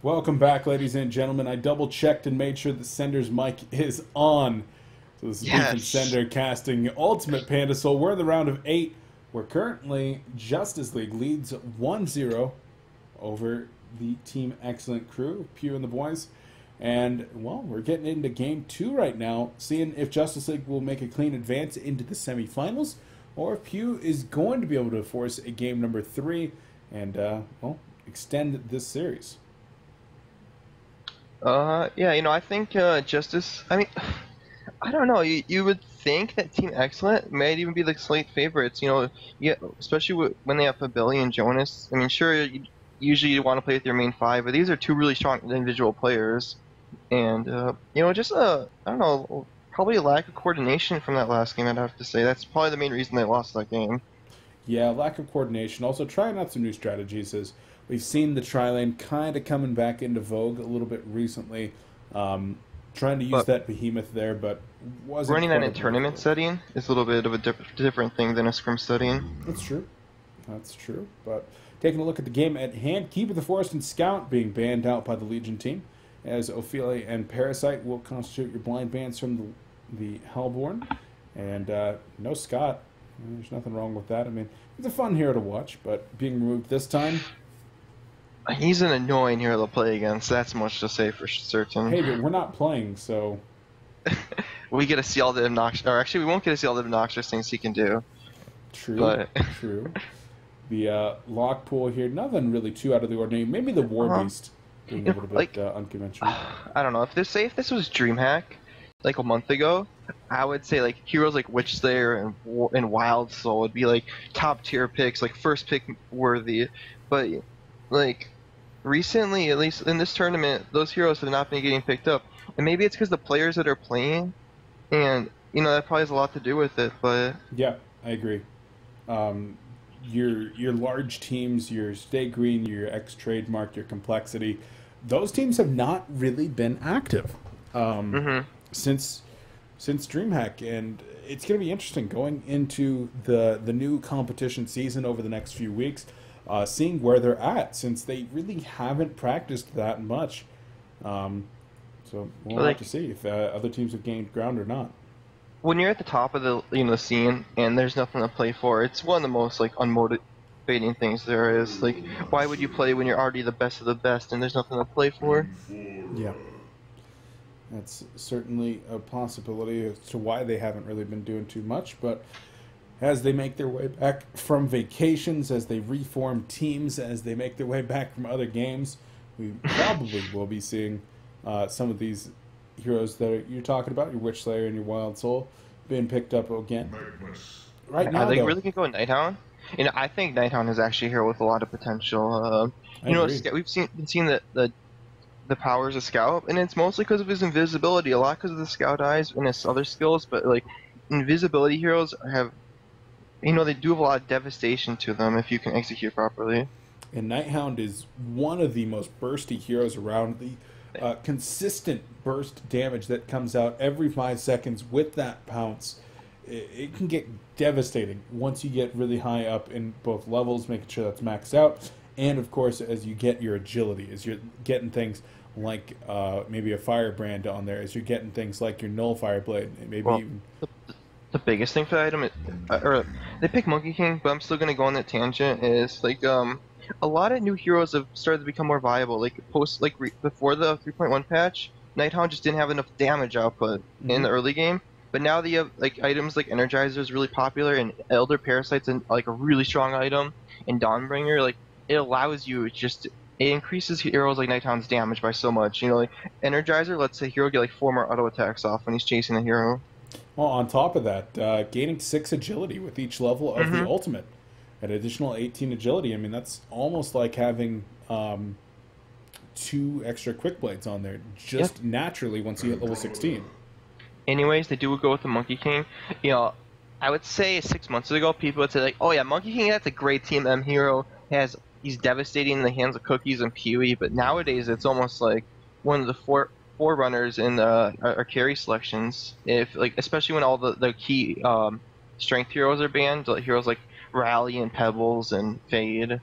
Welcome back, ladies and gentlemen. I double checked and made sure the sender's mic is on. So this is Beef and Yes. Sender casting Ultimate Pandasoul. We're in the round of 8. We're currently Justice League leads 1-0 over the Team Excellent crew, Pew and the boys. And, well, we're getting into game 2 right now, seeing if Justice League will make a clean advance into the semifinals, or if Pew is going to be able to force a game number 3 and, well, extend this series. Yeah, I think Justice. I mean, I don't know. You would think that Team Excellent might even be the slight favorites. Yeah, especially when they have Billy and Jonas. I mean, sure, usually you want to play with your main five, but these are two really strong individual players, and just I don't know, probably a lack of coordination from that last game. I'd have to say that's probably the main reason they lost that game. Yeah, lack of coordination. Also, trying out some new strategies as we've seen the tri lane kind of coming back into vogue a little bit recently. Trying to use But that behemoth there, but wasn't running that quite in able to make it tournament work. setting is a little bit of a different thing than a scrim setting. That's true. That's true. But taking a look at the game at hand, Keeper of the Forest and Scout being banned out by the Legion team, as Ophelia and Parasite will constitute your blind bands from the Hellborn. And no Scott. There's nothing wrong with that. I mean, he's a fun hero to watch, but being removed this time, He's an annoying hero to play against. That's much to say for certain. hey, but we're not playing, so We get to see all the obnoxious, or actually, we won't get to see all the obnoxious things he can do. true, But true. The lock pool here, nothing really too out of the ordinary. Maybe the War uh, Beast being a little bit like, unconventional. I don't know if this was DreamHack, like a month ago, I would say like heroes like Witch Slayer and Wild Soul would be like top tier picks, like first pick worthy. But like recently, at least in this tournament, those heroes have not been getting picked up, and maybe it's because the players that are playing, and that probably has a lot to do with it. But Yeah, I agree. Um, your large teams, your Stay Green, your X Trademark, your Complexity, those teams have not really been active um, mhm. since DreamHack, and it's going to be interesting going into the new competition season over the next few weeks, seeing where they're at since they really haven't practiced that much. Um, so we'll have to Like see if other teams have gained ground or not. when you're at the top of the scene and there's nothing to play for, it's one of the most like unmotivating things there is. Like, why would you play when you're already the best of the best and there's nothing to play for? Yeah. That's certainly a possibility as to why they haven't really been doing too much. But as they make their way back from vacations, as they reform teams, as they make their way back from other games, we probably will be seeing some of these heroes that you're talking about, your Witch Slayer and your Wild Soul, being picked up again. Right Are now, they though, really gonna go with Nighthound? I think Nighthound is actually a hero with a lot of potential. I agree. We've been seeing the powers of Scout, and it's mostly because of his invisibility, a lot because of the Scout eyes and his other skills. But like invisibility heroes have, they do have a lot of devastation to them if you can execute properly. And Nighthound is one of the most bursty heroes around. The consistent burst damage that comes out every 5 seconds with that pounce, it can get devastating once you get really high up in both levels, making sure that's maxed out. And of course, as you get your agility, as you're getting things like maybe a firebrand on there, as you're getting things like your nullifier blade, maybe Well, even the, the biggest thing for the item, or they pick Monkey King, but I'm still gonna go on that tangent. Is like a lot of new heroes have started to become more viable. Like before the 3.1 patch, Nighthound just didn't have enough damage output in mhm. the early game. But now they have like items like Energizer is really popular, and Elder Parasite's like a really strong item, and Dawnbringer like it allows you it increases heroes like Nighthound's damage by so much. Like Energizer lets a hero get like 4 more auto attacks off when he's chasing a hero. Well, on top of that, gaining 6 agility with each level of the Hmm. ultimate, an additional 18 agility. I mean, that's almost like having 2 extra quick blades on there Yep. just naturally once you hit level 16. Anyways, they do go with the Monkey King. You know, I would say 6 months ago, people would say like, "Oh yeah, Monkey King, that's a great Team M hero. He's devastating in the hands of Cookies and Peewee." But nowadays, it's almost like one of the forerunners in our carry selections. If like, especially when all the key strength heroes are banned, like heroes like Rally and Pebbles and Fade.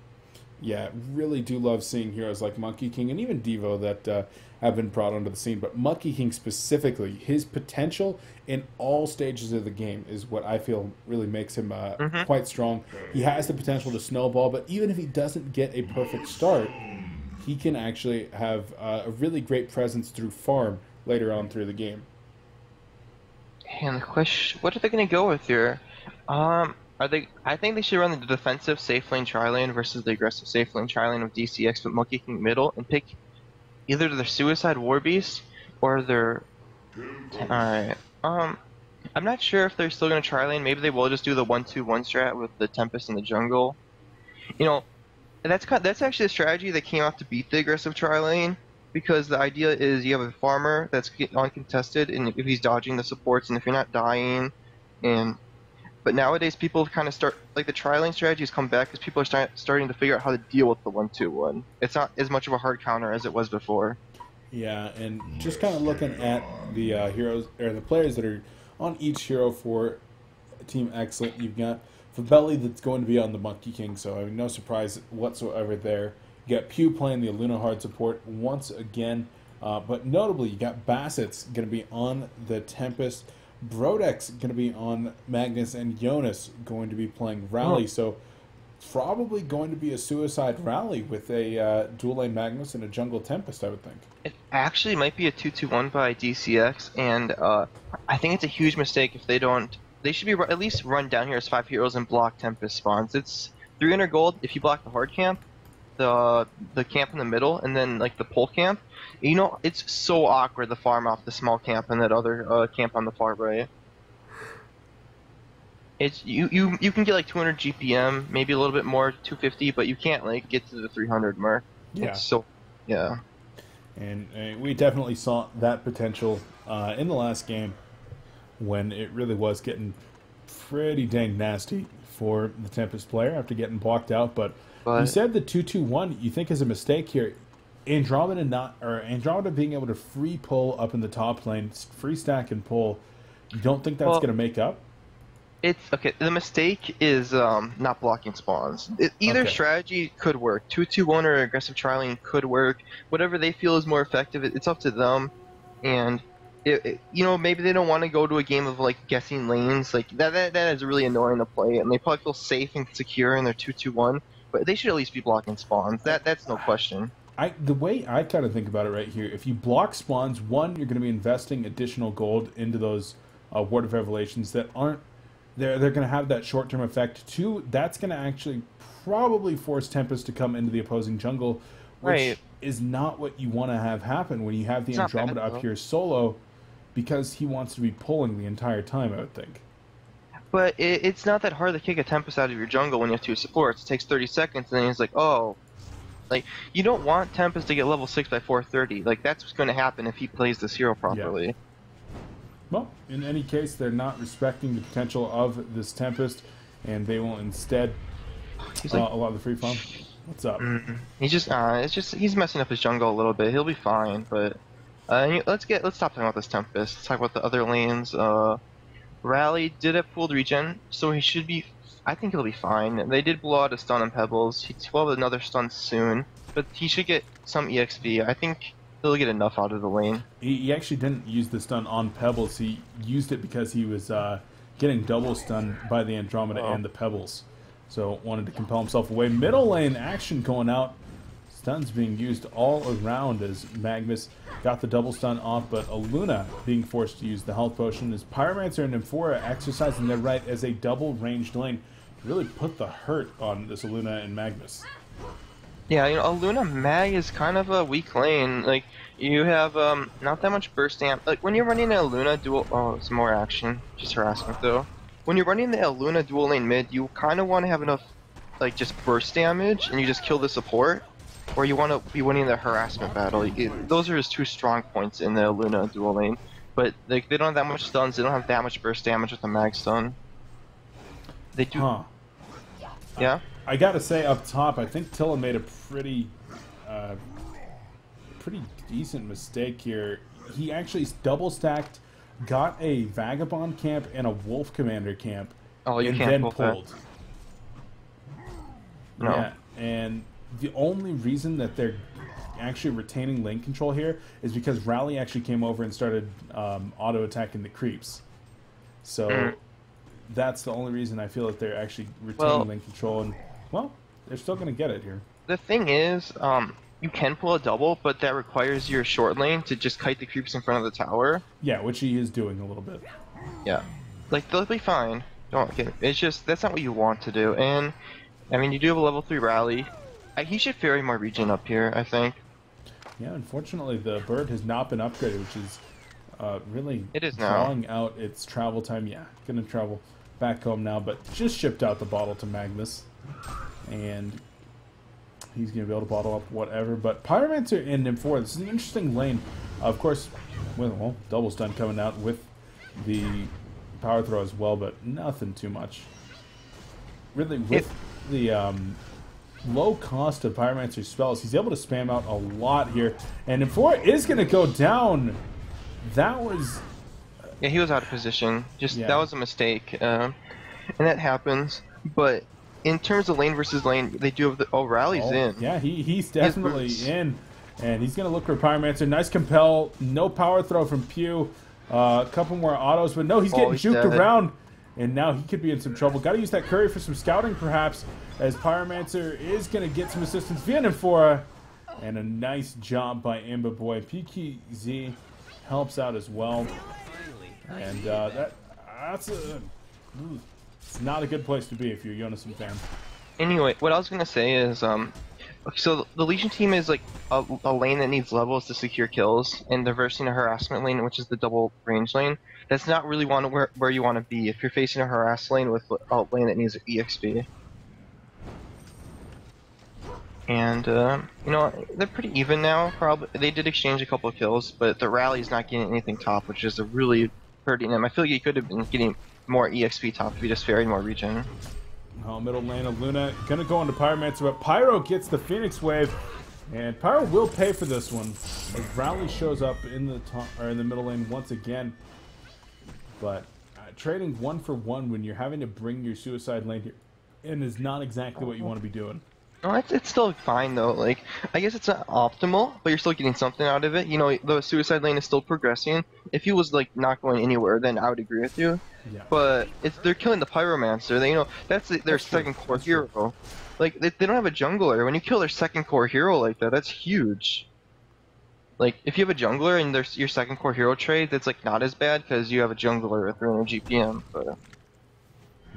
Yeah, really do love seeing heroes like Monkey King and even Devo that have been brought onto the scene. But Monkey King specifically, his potential in all stages of the game is what I feel really makes him Hmm. quite strong. He has the potential to snowball, but even if he doesn't get a perfect start, he can actually have a really great presence through farm later on through the game. And the question, what are they going to go with here? Are they? I think they should run the defensive safe lane tri lane versus the aggressive safe lane tri lane of DCX with Monkey King middle, and pick either their Suicide War Beast or their. Alright. I'm not sure if they're still going to tri lane. Maybe they will just do the 1-2-1 strat with the Tempest in the jungle. You know, that's actually a strategy that came out to beat the aggressive tri lane, because the idea is you have a farmer that's uncontested, and if he's dodging the supports, and if you're not dying, and but nowadays people have kind of start like the tri lane strategy has come back because people are starting to figure out how to deal with the 1-2-1. It's not as much of a hard counter as it was before. Yeah, and just kind of looking at the heroes or the players that are on each hero for Team Excellent, you've got Fabelli that's going to be on the Monkey King, so I mean, no surprise whatsoever there. You got Pew playing the Luna Hard support once again, but notably you got Bassett's going to be on the Tempest, Brodex going to be on Magnus, and Jonas going to be playing Rally. Oh. So probably going to be a suicide rally with a dual lane Magnus and a jungle Tempest, I would think. It actually might be a 2-2-1 by DCX, and I think it's a huge mistake if they don't. They should be at least run down here as 5 heroes and block Tempest spawns. It's 300 gold if you block the hard camp, the camp in the middle, and then like the pole camp. You know, it's so awkward to farm off the small camp and that other camp on the far right. It's you can get like 200 GPM, maybe a little bit more, 250, but you can't like get to the 300 mark. Yeah. It's so yeah. And we definitely saw that potential in the last game when it really was getting pretty dang nasty for the Tempest player after getting blocked out. But you But said the 2-2-1 you think is a mistake here. Andromeda being able to free pull up in the top lane, free stack and pull. You don't think that's well, going to make up? it's okay. The mistake is not blocking spawns. Either Okay. strategy could work. 2-2-1 or aggressive trialing could work. Whatever they feel is more effective, it's up to them. And you know, maybe they don't want to go to a game of like guessing lanes. Like that is really annoying to play, and they probably feel safe and secure in their 2-2-1. But they should at least be blocking spawns. That's no question. The way I kind of think about it right here, if you block spawns, one, you're going to be investing additional gold into those Ward of Revelations that aren't they're going to have that short term effect. Two, that's going to actually probably force Tempest to come into the opposing jungle, which Right. is not what you want to have happen when you have the It's not bad, Andromeda up though. here solo, because he wants to be pulling the entire time, I would think. But it's not that hard to kick a Tempest out of your jungle when you have 2 supports. It takes 30 seconds, and then he's like, oh. Like, you don't want Tempest to get level 6 by 430. Like, that's what's going to happen if he plays this hero properly. Well, in any case, they're not respecting the potential of this Tempest, and they will instead He's like, a lot of the free farm. What's up? he's just, he's messing up his jungle a little bit. He'll be fine, but let's stop talking about this Tempest. Let's talk about the other lanes. Rally did have pooled regen, so he should be. I think he'll be fine. They did blow out a stun on Pebbles. He will have another stun soon, but he should get some EXP. I think he'll get enough out of the lane. He actually didn't use the stun on Pebbles. He used it because he was getting double stunned by the Andromeda and the Pebbles. So wanted to compel himself away. Middle lane action going out. Stuns being used all around as Magnus got the double stun off, but Aluna being forced to use the health potion as Pyromancer and Nymphora exercising their right as a double ranged lane to really put the hurt on this Aluna and Magnus. Yeah, you know, Aluna Mag is kind of a weak lane. Like, you have not that much burst damage. Like, when you're running the Aluna dual, oh, some more action, just harassment though. When you're running the Aluna dual lane mid, you kind of want to have enough, like, just burst damage, and you just kill the support. Or you want to be winning the harassment battle. Those are his 2 strong points in the Luna dual lane. But like, they don't have that much stuns, they don't have that much burst damage with the mag stun. They do. Huh. Yeah? I gotta say, up top, I think Tilla made a pretty decent mistake here. He actually double stacked, got a Vagabond camp and a Wolf Commander camp, Oh, you and can't then pull that. pulled. No. Yeah, and the only reason that they're actually retaining lane control here is because Rally actually came over and started auto attacking the creeps. So that's the only reason I feel that they're actually retaining lane control. And well, they're still going to get it here. The thing is, you can pull a double, but that requires your short lane to just kite the creeps in front of the tower. Yeah, which he is doing a little bit. Yeah, like they'll be fine. Don't get it. It's just that's not what you want to do. And I mean, you do have a level 3 Rally. He should ferry more regen up here, I think. Yeah, unfortunately, the bird has not been upgraded, which is really now drawing out its travel time. Yeah, gonna travel back home now, but just shipped out the bottle to Magnus, and he's gonna be able to bottle up whatever. But Pyromancer in M4, this is an interesting lane. Of course, well, double stun coming out with the power throw as well, but nothing too much. Really, with the low cost of Pyromancer's spells, he's able to spam out a lot here. And M4 is going to go down. That was... Yeah, he was out of position. That was a mistake. And that happens. But in terms of lane versus lane, they do have the... Oh, Rally's in. Yeah, he's definitely in. And he's going to look for Pyromancer. Nice compel. No power throw from Pew. A couple more autos, but no, he's getting juked around. And now he could be in some trouble. Got to use that curry for some scouting, perhaps, as Pyromancer is going to get some assistance via Nymphora. And a nice job by Imba Boy. PKZ helps out as well. And that's it's not a good place to be if you're a Yonasan fan. Anyway, what I was going to say is, so the Legion team is like a lane that needs levels to secure kills, and they're versing a harassment lane, which is the double range lane. That's not really where you want to be if you're facing a harass lane with a lane that needs EXP. And you know, they're pretty even now. Probably they did exchange a couple of kills, but the Rally's not getting anything top, which is really hurting him. I feel like he could have been getting more EXP top if he just ferried more regen. Oh, middle lane of Luna gonna go into Pyromancer, but Pyro gets the Phoenix Wave, and Pyro will pay for this one as Rally shows up in the top or in the middle lane once again. But trading 1 for 1 when you're having to bring your suicide lane here in is not exactly what you want to be doing. No, it's still fine though. Like, I guess it's not optimal, but you're still getting something out of it. You know, the suicide lane is still progressing. If he was like not going anywhere, then I would agree with you. Yeah. But they're killing the Pyromancer. They, you know, that's their second core hero. Like, they don't have a jungler. When you kill their second core hero like that, that's huge. Like, if you have a jungler and there's your second core hero trade, that's like not as bad because you have a jungler at 300 GPM. But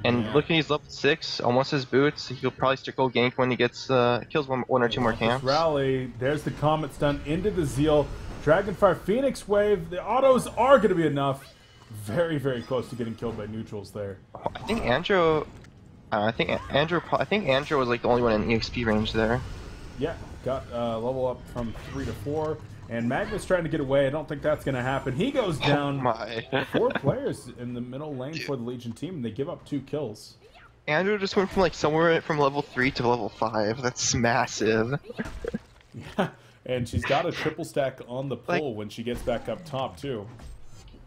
and look, he's level 6, almost his boots. He'll probably stick go gank when he gets kills one or two more camps. Rally, there's the Comet stun into the Zeal. Dragonfire Phoenix Wave. The autos are going to be enough. Very, very close to getting killed by neutrals there. I think Andrew. I think Andrew was like the only one in EXP range there. Yeah, got level up from 3 to 4. And Magnus trying to get away. I don't think that's going to happen. He goes down. 4 players in the middle lane for the Legion team, and they give up 2 kills. Andrew just went from like somewhere from level 3 to level 5. That's massive. Yeah, and she's got a triple stack on the pull when she gets back up top too.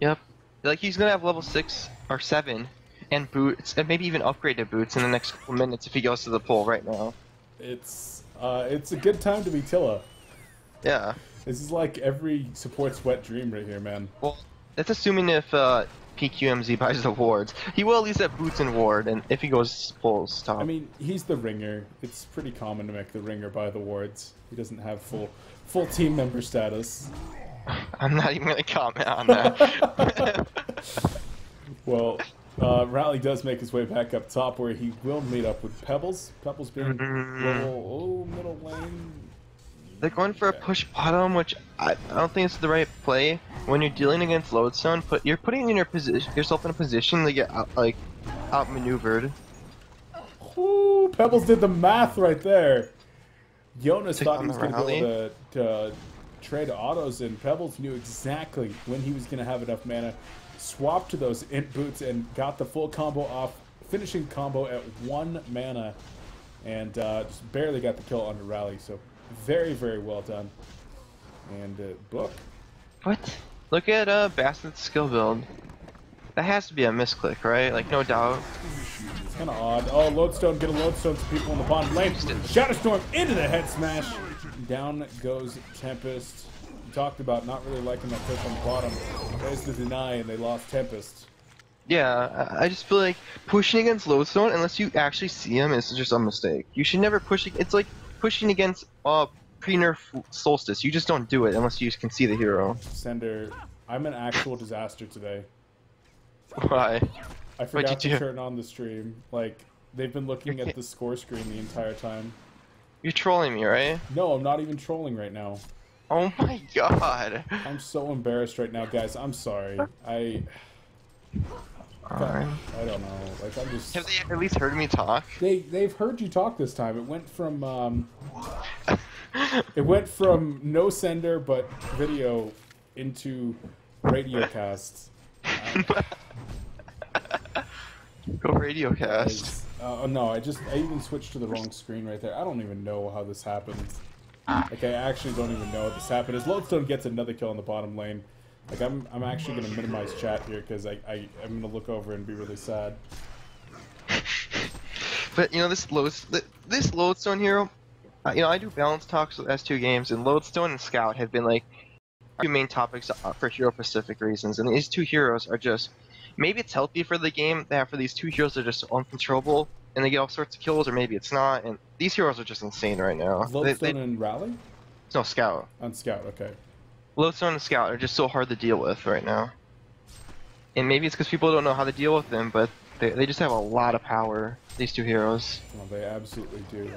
Yep. Like, he's going to have level 6 or 7 and boots, and maybe even upgraded boots in the next couple minutes if he goes to the pull right now. It's a good time to be Tilla. Yeah. This is like every support's wet dream right here, man. Well, that's assuming if PQMZ buys the wards. He will at least have boots and ward, and if he goes pulls top. I mean, he's the ringer. It's pretty common to make the ringer buy the wards. He doesn't have full team member status. I'm not even going to comment on that. Well, Rally does make his way back up top where he will meet up with Pebbles. Pebbles being middle lane. They're going for a push bottom, which I don't think it's the right play. When you're dealing against Lodestone, you're putting yourself in a position to get outmaneuvered. Ooh, Pebbles did the math right there. Jonas thought he was going to be able to trade autos, and Pebbles knew exactly when he was going to have enough mana. Swapped to those int boots and got the full combo off, finishing combo at 1 mana, and just barely got the kill under Rally. So very, very well done. And book. What? Look at Bassett's skill build. That has to be a misclick, right? Like, no doubt. It's kind of odd. Oh, Lodestone, get a Lodestone to people in the bottom lane. Shadow Storm into the head smash. Down goes Tempest. We talked about not really liking that push on the bottom. There's the deny, and they lost Tempest. Yeah, I just feel like pushing against Lodestone, unless you actually see him, is just a mistake. You should never push. It's like pushing against pre-nerf Solstice. You just don't do it unless you can see the hero. Sender, I'm an actual disaster today. Why? I forgot to turn on the stream. Like, they've been looking at the score screen the entire time. You're trolling me, right? No, I'm not even trolling right now. Oh my god. I'm so embarrassed right now, guys. I'm sorry. I don't know. Like, I'm just. Have they at least heard me talk? They've heard you talk this time. It went from no sender but video into radio casts. Go radiocast. No, I even switched to the wrong screen right there. I don't even know how this happened. Like, I actually don't even know what this happened. As Lodestone gets another kill in the bottom lane. Like, I'm actually gonna minimize chat here because I'm gonna look over and be really sad. But you know, this Lodestone hero, you know, I do balance talks with S2 games, and Lodestone and Scout have been like two main topics for hero specific reasons, and these two heroes are just. Maybe it's healthy for the game that for these two heroes are just uncontrollable and they get all sorts of kills, or maybe it's not. And these heroes are just insane right now. Lodestone and Rally? No, Scout. On Scout, okay. Lodestone and Scout are just so hard to deal with right now. And maybe it's because people don't know how to deal with them, but they just have a lot of power, these two heroes. Well, they absolutely do.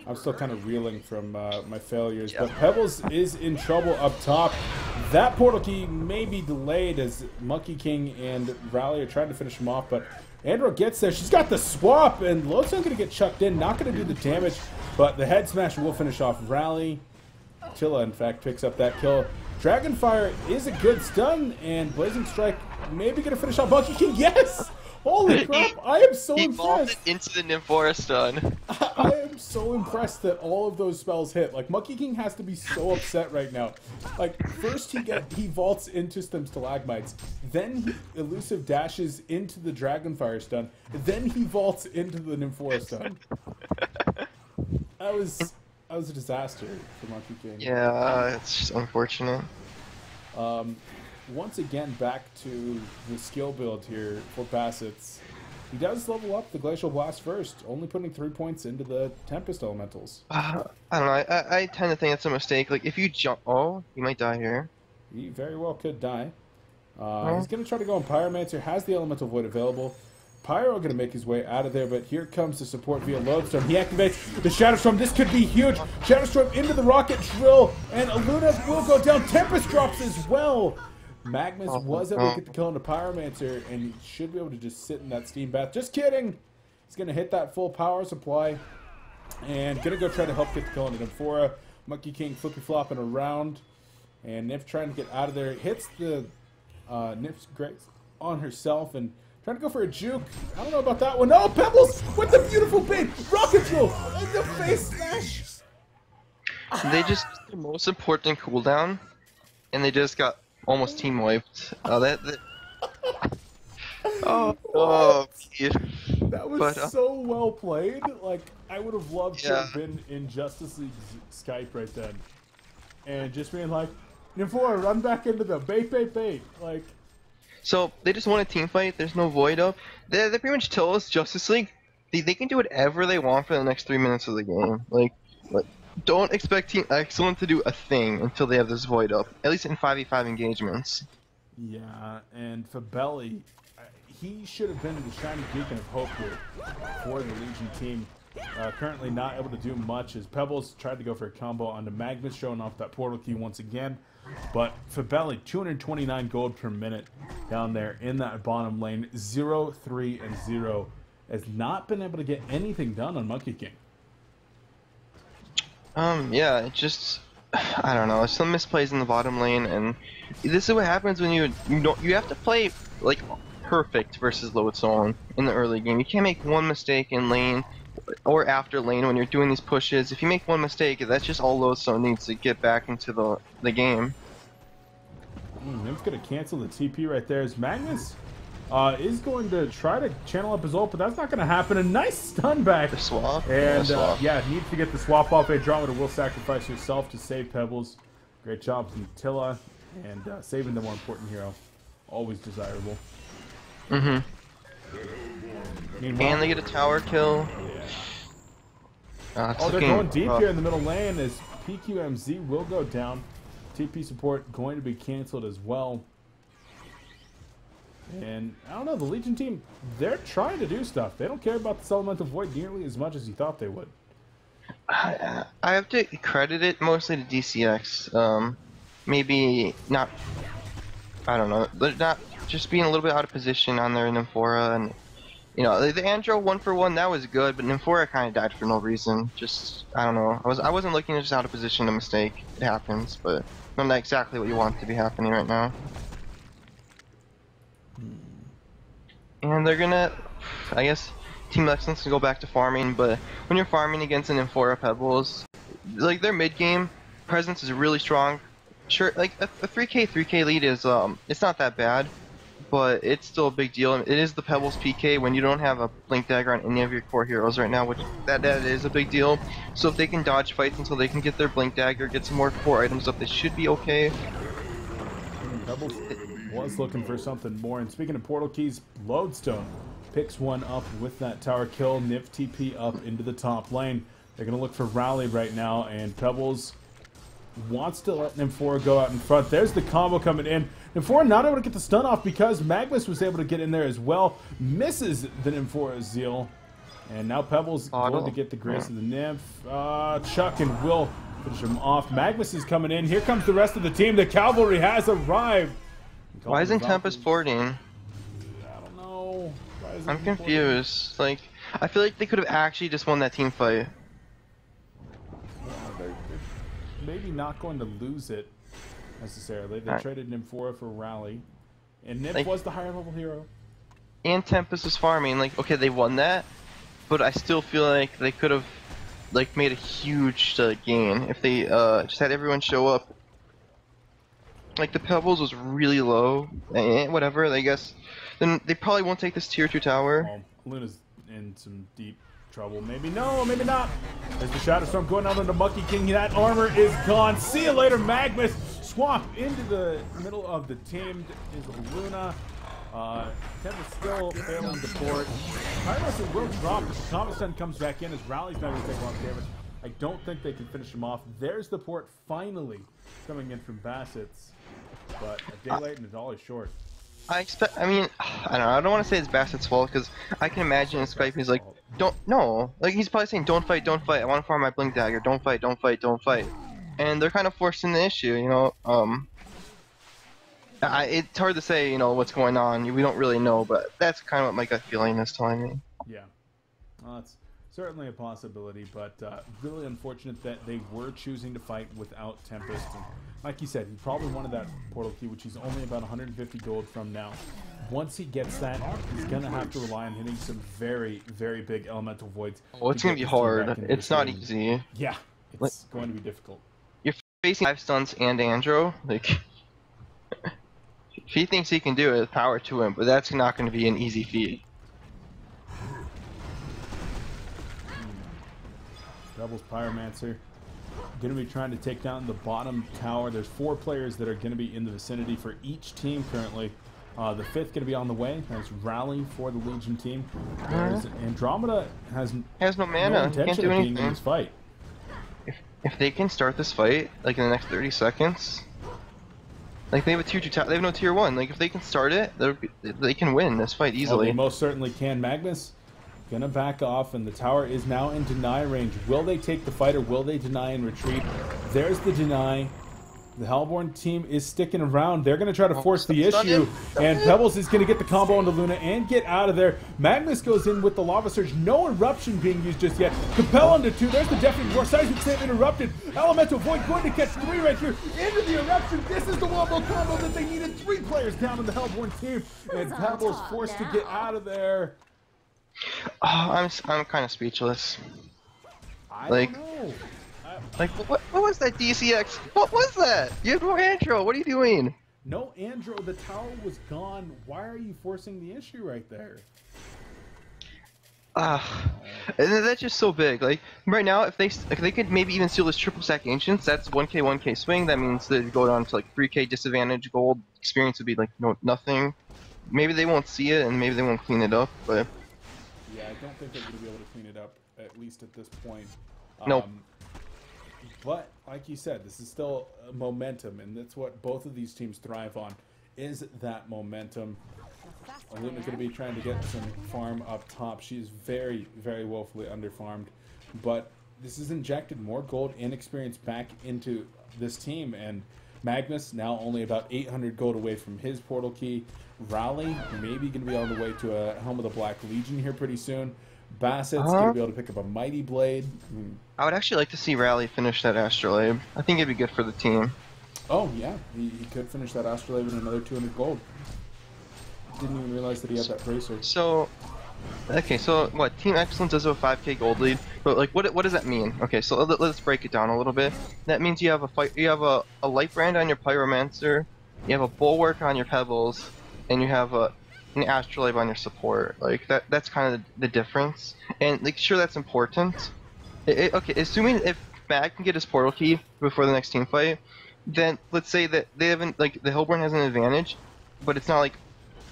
I'm still kind of reeling from my failures, but Pebbles is in trouble up top. That portal key may be delayed as Monkey King and Rally are trying to finish him off, but Andro gets there. She's got the swap, and Lodestone's going to get chucked in. Not going to do the damage, but the head smash will finish off Rally. Tilla, in fact, picks up that kill. Dragonfire is a good stun, and Blazing Strike maybe going to finish off Monkey King. Yes! Holy crap, I am so impressed. He into the Nymphora stun. I am so impressed that all of those spells hit. Like, Monkey King has to be so upset right now. Like, first he vaults into some stalagmites, then he elusive dashes into the Dragonfire stun, then he vaults into the Nymphora stun. That was a disaster for Monkey King. Yeah, it's just unfortunate. Once again, back to the skill build here for Bassett's. He does level up the Glacial Blast first, only putting 3 points into the Tempest Elementals. I don't know, I tend to think it's a mistake. Like, if you jump... Oh, you might die here. He very well could die. He's going to try to go on Pyromancer, has the Elemental Void available. Pyro going to make his way out of there, but here comes the support via Lodestone. He activates the Shadow Storm. This could be huge. Shadow Storm into the Rocket Drill, and Luna will go down. Tempest drops as well. Magnus was able to get the kill on the Pyromancer, and he should be able to just sit in that steam bath. Just kidding! He's going to hit that full power supply, and going to go try to help get the kill on the Nymphora. Monkey King flippy-flopping around, and Nif trying to get out of there. Hits the Nif's Grace on herself, and trying to go for a juke. I don't know about that one. Oh, Pebbles with the beautiful bait! Rocket Drill in the face smash! They just the most important cooldown, and they just got almost team wiped. That was so well played. Like, I would have loved to have been in Justice League Skype right then, and just being like, Nymphora, run back into the bait. Like, so they just want a team fight. There's no void up. They pretty much tell us Justice League. They can do whatever they want for the next 3 minutes of the game. Like don't expect Team Excellent to do a thing until they have this void up. At least in 5v5 engagements. Yeah, and for Belly, he should have been the shining beacon of hope here for the Legion team. Currently not able to do much as Pebbles tried to go for a combo onto Magnus, showing off that portal key once again. But for Belly, 229 gold per minute down there in that bottom lane. 0, 3, and 0. Has not been able to get anything done on Monkey King. Yeah, it just, I don't know, some misplays in the bottom lane, and this is what happens when you have to play, like, perfect versus Lodestone in the early game. You can't make one mistake in lane, or after lane when you're doing these pushes. If you make one mistake, that's just all Lodestone needs to get back into the game. Nim's gonna cancel the TP right there as Magnus is going to try to channel up his ult, but that's not going to happen. A nice stun back. The swap? And yeah, needs to get the swap off. Andromeda will sacrifice herself to save Pebbles. Great job from Tilla, and saving the more important hero. Always desirable. Mm-hmm. Meanwhile, And they get a tower kill. Yeah. They're going deep here in the middle lane as PQMZ will go down. TP support going to be canceled as well. And I don't know, the Legion team, they're trying to do stuff. They don't care about this Elemental Void nearly as much as you thought they would. I have to credit it mostly to DCX. Maybe not. I don't know. They're not just being a little bit out of position on their Nymphora, and you know the Andro 1-for-1 that was good, but Nymphora kind of died for no reason. Just I don't know. I wasn't looking at just out of position. A mistake. It happens, but not exactly what you want to be happening right now. And they're gonna, I guess, Team Excellence can go back to farming, but when you're farming against an Nymphora Pebbles, like their mid game presence is really strong. Sure, like a 3k lead is it's not that bad, but it's still a big deal. It is the Pebbles PK when you don't have a Blink Dagger on any of your core heroes right now, which that is a big deal. So if they can dodge fights until they can get their Blink Dagger, get some more core items up, they should be okay. Pebbles was looking for something more. And speaking of portal keys, Lodestone picks one up with that tower kill. Nip TP up into the top lane. They're going to look for Rally right now, and Pebbles wants to let Nymphora go out in front. There's the combo coming in. Nymphora not able to get the stun off because Magnus was able to get in there as well. Misses the Nymphora Zeal. And now Pebbles going to get the grace of the Nymph. Chuck and Will finish him off. Magnus is coming in. Here comes the rest of the team. The cavalry has arrived. Why isn't Tempest porting? I don't know. I'm confused. Like, I feel like they could have actually just won that team fight. They're maybe not going to lose it necessarily. They traded Nymphora for Rally, and Nymph was the higher level hero. And Tempest was farming. Like, okay, they won that, but I still feel like they could have, like, made a huge gain if they just had everyone show up. Like, the Pebbles was really low, and whatever, I guess. Then they probably won't take this tier 2 tower. Luna's in some deep trouble. Maybe no, maybe not. There's the Shadow Storm going out on the Monkey King. That armor is gone. See you later, Magnus. Swamp into the middle of the team is Luna. Tempest still failing to port. Pyros will drop, but the Combat Stun comes back in as Rally's not going to take a lot of damage. I don't think they can finish him off. There's the port finally coming in from Bassett's. But a day late and a dollar short. I mean, I don't know. I don't want to say it's Bassett's fault because I can imagine in Skype he's like, like he's probably saying, don't fight, don't fight. I want to farm my Blink Dagger. Don't fight, don't fight, don't fight. And they're kind of forcing the issue, you know. It's hard to say, you know, what's going on. We don't really know, but that's kind of what my gut feeling is telling me. Yeah, well, it's certainly a possibility, but really unfortunate that they were choosing to fight without Tempest. And like you said, he probably wanted that portal key, which he's only about 150 gold from now. Once he gets that, he's going to have to rely on hitting some very, very big elemental voids. Oh, it's going to be hard. It's not easy. Yeah, it's going to be difficult. You're facing 5 stuns and Andro. Like, if he thinks he can do it, power to him, but that's not going to be an easy feat. Doubles Pyromancer. Going to be trying to take down the bottom tower. There's 4 players that are going to be in the vicinity for each team currently. The 5th going to be on the way. There's Rally for the Legion team. There's Andromeda has no mana. intention Can't do of anything. being in this fight. If they can start this fight like in the next 30 seconds, like they have a tier 2 they have no tier 1. Like if they can start it, they can win this fight easily. They most certainly can. Magnus gonna back off, and the tower is now in deny range. Will they take the fight or will they deny and retreat? There's the deny. The Hellborn team is sticking around. They're going to try to force the issue, and Pebbles is going to get the combo onto Luna and get out of there. Magnus goes in with the Lava Surge. No Eruption being used just yet. Capel onto 2. There's the Deafening Roar. Seismic Save interrupted. Elemental Void going to catch 3 right here into the Eruption. This is the wombo combo that they needed. 3 players down on the Hellborn team, and Pebbles forced to get out of there. Oh, I'm kind of speechless. I don't know. Like, what was that DCX? What was that? You have no intro. What are you doing? No, Andrew, the tower was gone. Why are you forcing the issue right there? And that's just so big. Like right now, if they could maybe even steal this triple stack ancients, that's 1k swing. That means they go down to like 3k disadvantage. Gold experience would be like nothing. Maybe they won't see it, and maybe they won't clean it up. But yeah, I don't think they're going to be able to clean it up at least at this point. Nope. But like you said, this is still momentum, and that's what both of these teams thrive on. Is that momentum? Luna's going to be trying to get some farm up top. She's very, very woefully underfarmed. But this has injected more gold and experience back into this team. And Magnus now only about 800 gold away from his portal key. Raleigh maybe going to be on the way to a Helm of the Black Legion here pretty soon. Bassett's going to be able to pick up a Mighty Blade. I would actually like to see Raleigh finish that Astrolabe. I think it'd be good for the team. Oh, yeah. He could finish that Astrolabe with another 200 gold. Didn't even realize that he had that bracer. So, okay, so what? Team Excellence does have a 5k gold lead, but like, what does that mean? Okay, so let's break it down a little bit. That means you have a light brand on your Pyromancer, you have a Bulwark on your Pebbles, and you have an Astrolabe on your support. Like that's kind of the difference. And like, sure, that's important. Okay, assuming if Mag can get his portal key before the next team fight, then let's say that they haven't, like, the Hellborn has an advantage, but it's not like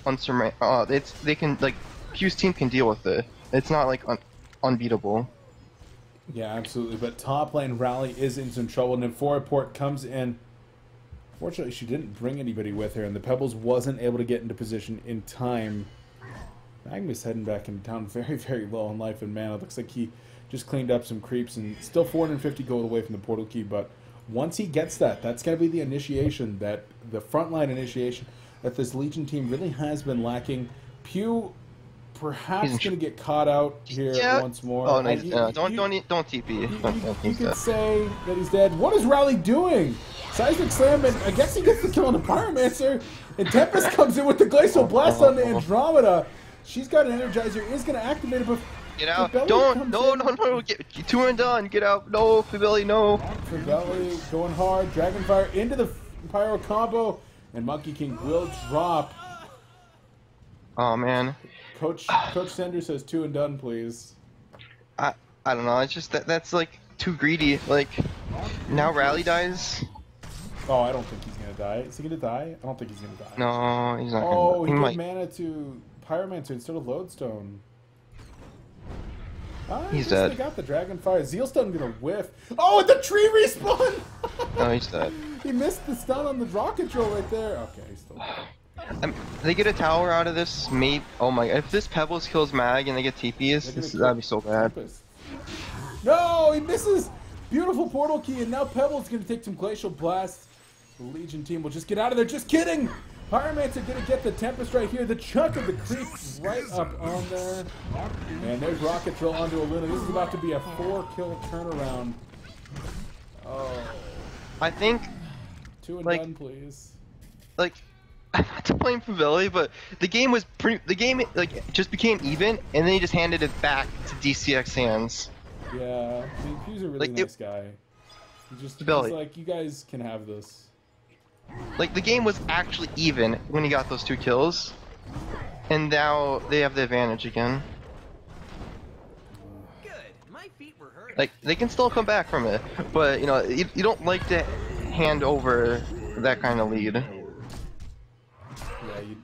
they can, like, Q's team can deal with it. It's not like unbeatable. Yeah, absolutely. But top lane Rally is in some trouble. Port comes in. Fortunately, she didn't bring anybody with her, and the Pebbles wasn't able to get into position in time. Magnus heading back into town very, very low on life and mana. Looks like he just cleaned up some creeps and still 450 gold away from the portal key. But once he gets that, that's going to be the initiation, that the frontline initiation that this Legion team really has been lacking. Pew perhaps going to get caught out here once more. Oh, no, don't TP. You could say that he's dead. What is Rally doing? Seismic Slam, and I guess he gets the kill on the Pyromancer. And Tempest comes in with the Glacial Blast on the Andromeda. She's got an Energizer, is going to activate it, but get out! No! Get 2 and done. Get out! No, Fibelli, no. Fibelli going hard. Dragonfire into the Pyro combo, and Monkey King will drop. Oh man. Coach Sender says 2 and done, please. I don't know. It's just that's like too greedy. Like now Rally dies. Oh, I don't think he's gonna die. Is he gonna die? I don't think he's gonna die. No, he's not. Oh, he gave mana to Pyromancer instead of Lodestone. He's dead. They got the Dragonfire. Zealstone gonna whiff. Oh, and the tree respawn! No, he's dead. He missed the stun on the rocket drill right there. Okay, he's still dead. They get a tower out of this. Oh my! If this Pebbles kills Mag and they get TPs, that'd be so bad. No, he misses. Beautiful portal key, and now Pebbles gonna take some Glacial Blast. The Legion team will just get out of there. Just kidding. Pyromancer gonna get the Tempest right here. The chunk of the creep right up on there. And there's Rocket Drill onto a Luna. This is about to be a 4-kill turnaround. Oh. I think 2 and done, please. Like, I'm not to blame Favilli, but the game was just became even, and then he just handed it back to DCX hands. Yeah, I mean, he's a really nice guy. He's like, you guys can have this. Like, the game was actually even when he got those 2 kills, and now they have the advantage again. Good. My feet were hurt. Like, they can still come back from it, but you know, you don't like to hand over that kind of lead. Yeah,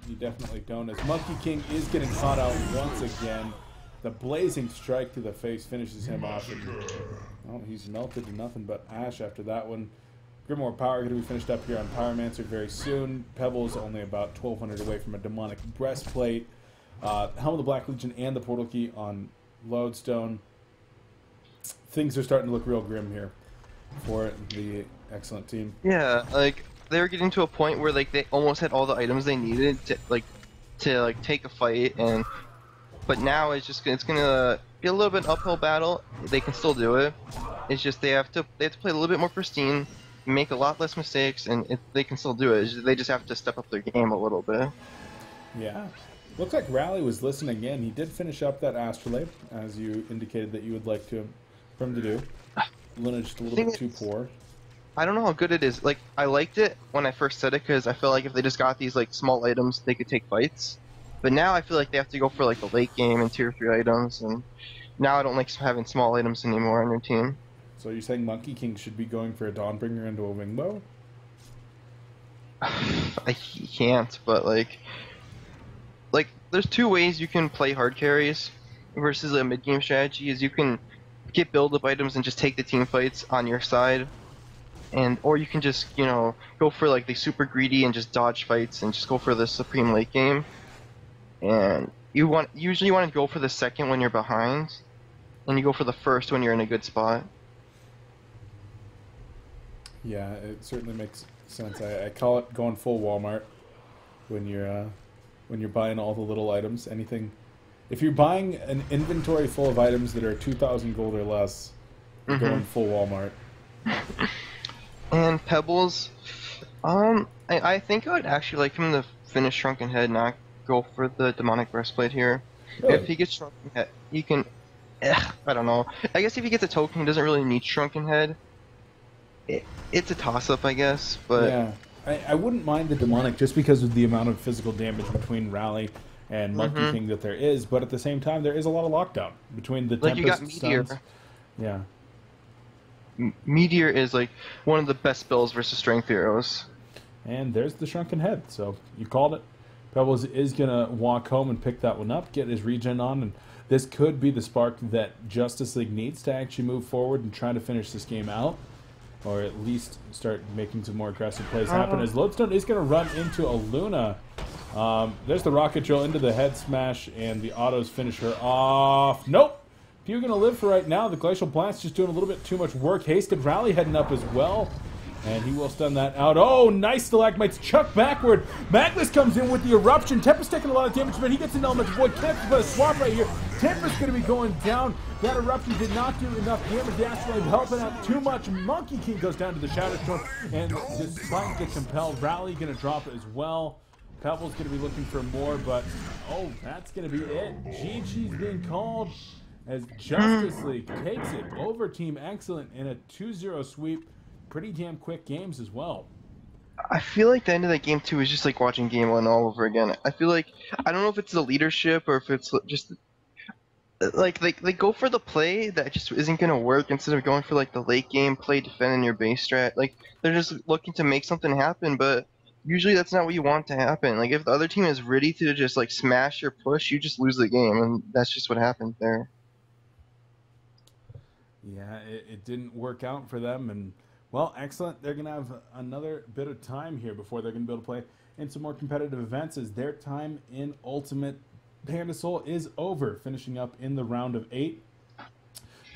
you definitely don't. As Monkey King is getting caught out once again. The blazing strike to the face finishes him off. And, oh, he's melted to nothing but ash after that one. Grimoire Power going to be finished up here on Pyromancer very soon. Pebbles only about 1,200 away from a demonic breastplate. Helm of the Black Legion and the portal key on Lodestone. Things are starting to look real grim here for the excellent team. Yeah, like they were getting to a point where like they almost had all the items they needed to take a fight, and but now it's gonna be a little bit uphill battle. They can still do it. It's just they have to play a little bit more pristine, make a lot less mistakes, and they can still do it. They just have to step up their game a little bit. Yeah. Looks like Rally was listening in. He did finish up that Astrolabe, as you indicated that you would like for him to do. Luna just a little bit too poor. I don't know how good it is. Like, I liked it when I first said it because I feel like if they just got these like small items, they could take fights. But now I feel like they have to go for like the late game and tier 3 items, and now I don't like having small items anymore on your team. So you're saying Monkey King should be going for a Dawnbringer into a Wingbow? I can't, but like there's two ways you can play hard carries versus a mid game strategy. Is you can get build up items and just take the team fights on your side, and or you can just go for like the super greedy and just dodge fights and just go for the supreme late game. And usually you want to go for the second when you're behind, and you go for the first when you're in a good spot. Yeah, it certainly makes sense. I call it going full Walmart when you're buying all the little items. Anything, if you're buying an inventory full of items that are 2,000 gold or less, you're going full Walmart. And Pebbles, I think I would actually like him to finish Shrunken Head, not go for the demonic breastplate here. Really? If he gets Shrunken Head, he can. I don't know. I guess if he gets a token, he doesn't really need Shrunken Head. It's a toss-up, I guess, but yeah, I wouldn't mind the demonic just because of the amount of physical damage between Rally and Monkey King that there is, but at the same time, there is a lot of lockdown between the like Tempest you got Meteor. stuns. Yeah. Meteor is like one of the best spells versus strength heroes. And there's the Shrunken Head, so you called it. Pebbles is going to walk home and pick that one up, get his regen on, and this could be the spark that Justice League needs to actually move forward and try to finish this game out, or at least start making some more aggressive plays happen, as Lodestone is going to run into a Luna. There's the rocket drill into the head smash, and the autos finish her off. Nope! Few going to live for right now. The Glacial Blast just doing a little bit too much work. Hasted Rally heading up as well, and he will stun that out. Oh, nice stalagmites. Chuck backward. Magnus comes in with the eruption. Tempest taking a lot of damage, but he gets an element. Boy, Tempest put a swap right here. Tempest going to be going down. That eruption did not do enough damage. They actually helping out too much. Monkey King goes down to the Shadow Storm, and despite the compelled Rally, going to drop it as well. Pebble's going to be looking for more, but oh, that's going to be it. GG's being called as Justice League takes it over Team Excellent in a 2-0 sweep. Pretty damn quick games as well. I feel like the end of that game 2 is just like watching game 1 all over again. I feel like, I don't know if it's the leadership or if it's just like they go for the play that just isn't gonna work instead of going for like the late game play, defending your base strat. Like they're just looking to make something happen, but usually that's not what you want to happen. Like if the other team is ready to just like smash or push, you just lose the game, and that's just what happened there. Yeah, it didn't work out for them, and well, Excellent. They're gonna have another bit of time here before they're gonna be able to play in some more competitive events, as their time in Ultimate Pandasoul is over, finishing up in the round of 8.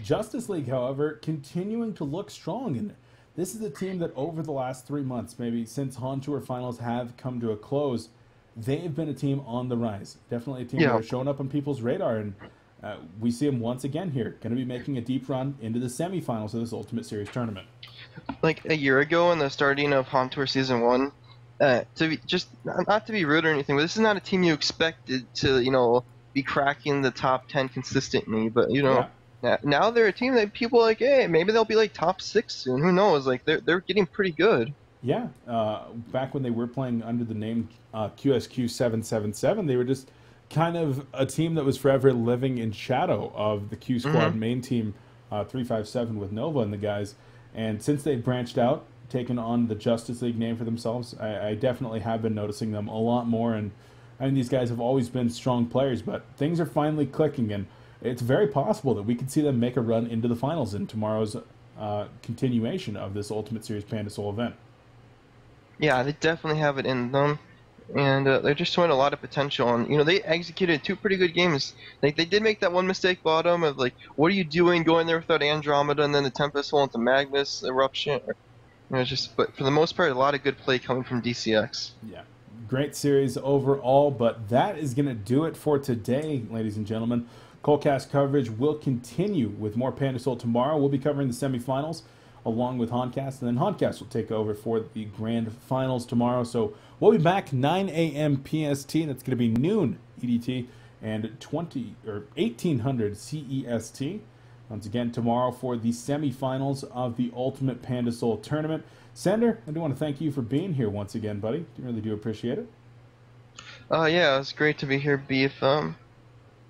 Justice League, however, continuing to look strong, and this is a team that over the last 3 months, maybe since Han Tour finals have come to a close, they've been a team on the rise. Definitely a team that are showing up on people's radar, and we see them once again here, going to be making a deep run into the semifinals of this Ultimate Series tournament. Like a year ago in the starting of Han Tour Season 1, to be just not to be rude or anything, but this is not a team you expected to, be cracking the top 10 consistently. But now they're a team that people are like, hey, maybe they'll be like top 6 soon. Who knows? Like they're getting pretty good. Yeah, back when they were playing under the name QSQ 777, they were just kind of a team that was forever living in shadow of the Q Squad main team 357 with Nova and the guys. And since they've branched out, taken on the Justice League name for themselves, I definitely have been noticing them a lot more. And I mean, these guys have always been strong players, but things are finally clicking, and it's very possible that we could see them make a run into the finals in tomorrow's continuation of this Ultimate Series Pandasoul event. Yeah, they definitely have it in them, and they're just showing a lot of potential. And they executed 2 pretty good games. Like they did make that one mistake bottom of like, what are you doing going there without Andromeda, and then the Tempest went to Magnus eruption. But for the most part, a lot of good play coming from DCX. Yeah, great series overall, but that is going to do it for today, ladies and gentlemen. Colecast coverage will continue with more Pandasoul tomorrow. We'll be covering the semifinals along with Honcast, and then Honcast will take over for the grand finals tomorrow. So we'll be back 9 a.m. PST. That's going to be noon EDT and 1800 CEST. once again tomorrow for the semifinals of the Ultimate Pandasoul Tournament. Sender, I do want to thank you for being here once again, buddy. I really do appreciate it. Yeah, it was great to be here, Beef. I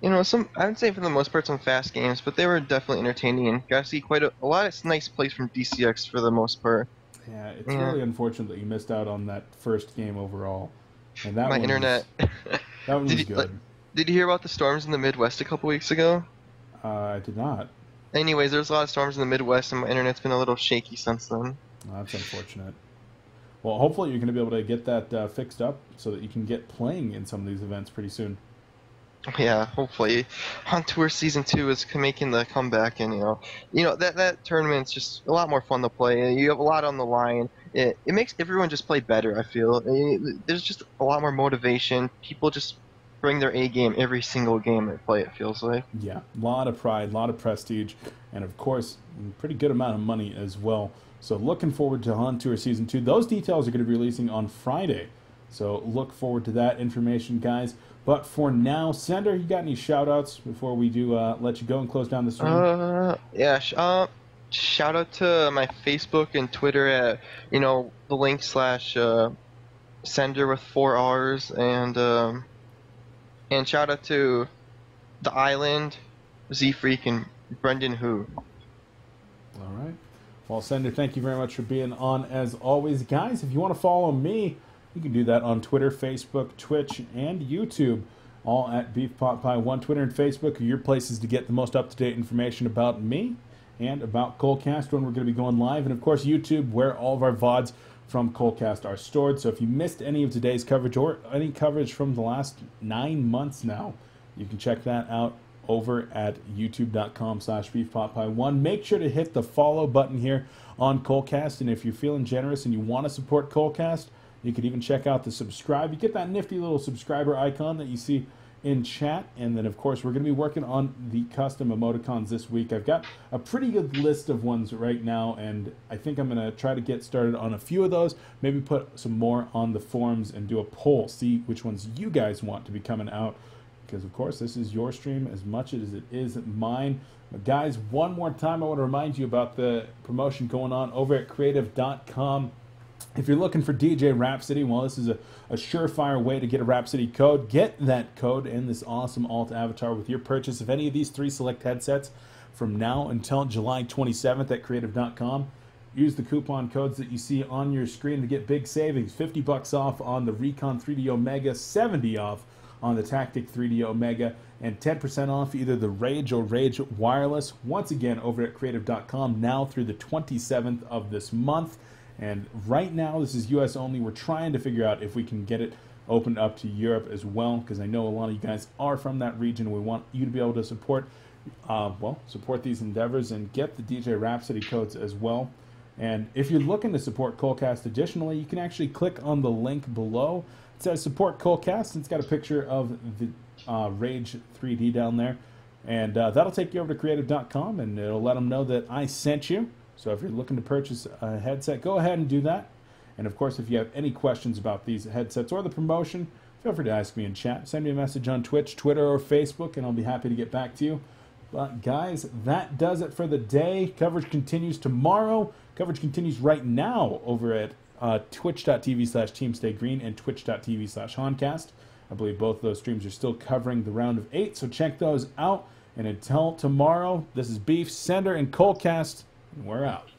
would say for the most part some fast games, but they were definitely entertaining and got to see quite a lot of nice plays from DCX for the most part. Yeah, it's really unfortunate that you missed out on that first game overall. And that My one internet. that one was good. Did you hear about the storms in the Midwest a couple weeks ago? I did not. Anyways, there's a lot of storms in the Midwest, and my internet's been a little shaky since then. That's unfortunate. Well, hopefully you're going to be able to get that fixed up so that you can get playing in some of these events pretty soon. Yeah, hopefully. On Tour Season 2 is making the comeback, and that tournament's just a lot more fun to play. You have a lot on the line. It makes everyone just play better, I feel. There's just a lot more motivation. People just bring their A game every single game they play, it feels like. Yeah, a lot of pride, a lot of prestige, and of course, a pretty good amount of money as well. So looking forward to On Tour Season 2. Those details are going to be releasing on Friday. So look forward to that information, guys. But for now, Sender, you got any shout-outs before we do let you go and close down the stream? Yeah, shout out to my Facebook and Twitter at, the link / Sender with 4 R's, and shout out to The Island, Z-Freak, and Brendan Hu. All right. Well, Sender, thank you very much for being on as always. Guys, if you want to follow me, you can do that on Twitter, Facebook, Twitch, and YouTube. All at Beef Pot Pie 1. Twitter and Facebook are your places to get the most up-to-date information about me and about Colecast when we're going to be going live. And, of course, YouTube, where all of our VODs from Colecast are stored. So if you missed any of today's coverage or any coverage from the last 9 months now, you can check that out over at youtube.com/beefpotpie1. Make sure to hit the follow button here on Colecast. And if you're feeling generous and you want to support Colecast, you could even check out the subscribe. You get that nifty little subscriber icon that you see in chat. And then, of course, we're going to be working on the custom emoticons this week. I've got a pretty good list of ones right now, and I think I'm going to try to get started on a few of those. Maybe put some more on the forums and do a poll, see which ones you guys want to be coming out. Because, of course, this is your stream as much as it is mine. But guys, one more time, I want to remind you about the promotion going on over at creative.com. If you're looking for DJ Rhapsody, well, this is a surefire way to get a Rhapsody code. Get that code and this awesome alt avatar with your purchase of any of these 3 select headsets from now until July 27th at creative.com. Use the coupon codes that you see on your screen to get big savings. $50 off on the Recon 3D Omega, $70 off on the Tactic 3D Omega, and 10% off either the Rage or Rage Wireless. Once again, over at creative.com now through the 27th of this month. And right now, this is U.S. only. We're trying to figure out if we can get it opened up to Europe as well, because I know a lot of you guys are from that region. We want you to be able to support these endeavors and get the DJ Rhapsody codes as well. And if you're looking to support Colecast additionally, you can actually click on the link below. It says support Colecast, and it's got a picture of the Rage 3D down there. And that'll take you over to creative.com, and it'll let them know that I sent you. So if you're looking to purchase a headset, go ahead and do that. And of course, if you have any questions about these headsets or the promotion, feel free to ask me in chat. Send me a message on Twitch, Twitter, or Facebook, and I'll be happy to get back to you. But guys, that does it for the day. Coverage continues tomorrow. Coverage continues right now over at twitch.tv/TeamStayGreen and twitch.tv/Honcast. I believe both of those streams are still covering the round of 8, so check those out. And until tomorrow, this is Beef, Sender, and Colecast. We're out.